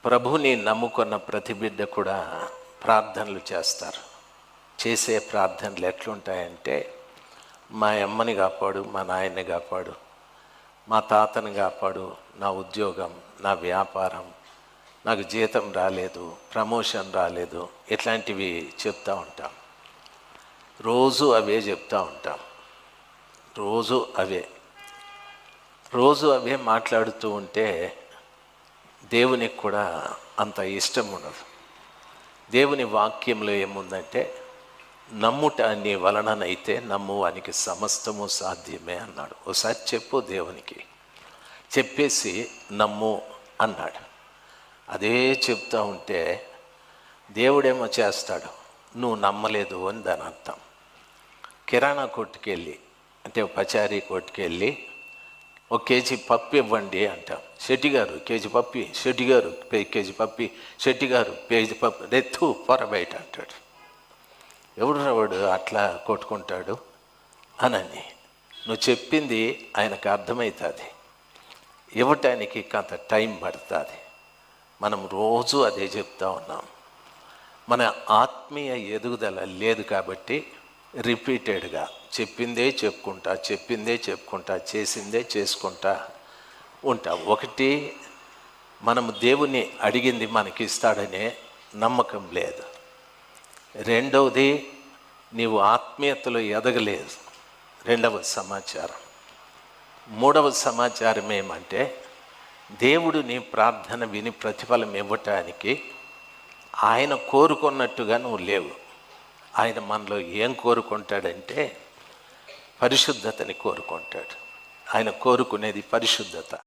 ప్రభుని నమ్ముకున్న ప్రతి బిడ్డ కూడా ప్రార్థనలు చేస్తారు. చేసే ప్రార్థనలు ఎట్లుంటాయంటే, మా అమ్మని కాపాడు, మా నాయన్ని కాపాడు, మా తాతని కాపాడు, నా ఉద్యోగం, నా వ్యాపారం, నాకు జీతం రాలేదు, ప్రమోషన్ రాలేదు, ఇట్లాంటివి చెప్తూ ఉంటాం. రోజు అవే చెప్తూ ఉంటాం. రోజు అవే మాట్లాడుతూ ఉంటే దేవునికి కూడా అంత ఇష్టం ఉండదు. దేవుని వాక్యంలో ఏముందంటే, నమ్ముట నీ వలననైతే నమ్మువానికి సమస్తము సాధ్యమే అన్నాడు. ఒకసారి చెప్పు దేవునికి, చెప్పేసి నమ్ము అన్నాడు. అదే చెప్తూ ఉంటే దేవుడేమో చేస్తాడు, నువ్వు నమ్మలేదు అని దాని అర్థం. కిరాణా కొట్టుకెళ్ళి, అంటే పచారీ కొట్టుకెళ్ళి, ఒక కేజీ పప్పు ఇవ్వండి అంటాం. శెట్టి గారు కేజీ పప్పి, శెట్టి గారు కేజీ పప్పి, శెట్టి గారు కేజీ పప్పు, రెత్తు పొర బయట అంటాడు. ఎవడు రావాడు అట్లా కొట్టుకుంటాడు అనని. నువ్వు చెప్పింది ఆయనకు అర్థమవుతుంది, ఇవ్వటానికి కొంత టైం పడుతుంది. మనం రోజు అదే చెప్తా ఉన్నాం. మన ఆత్మీయ ఎదుగుదల లేదు కాబట్టి రిపీటెడ్గా చెప్పిందే చెప్పుకుంటా, చేసిందే చేసుకుంటా ఉంటాం. ఒకటి, మనము దేవుని అడిగింది మనకి ఇస్తాడనే నమ్మకం లేదు. రెండవది, నీవు ఆత్మీయతలో ఎదగలేదు, రెండవ సమాచారం. మూడవ సమాచారం ఏమంటే, దేవుడు నీ ప్రార్థన విని ప్రతిఫలం ఇవ్వటానికి ఆయన కోరుకున్నట్టుగా నువ్వు లేవు. ఆయన మనలో ఏం కోరుకుంటాడంటే పరిశుద్ధతని కోరుకుంటాడు. ఆయన కోరుకునేది పరిశుద్ధత.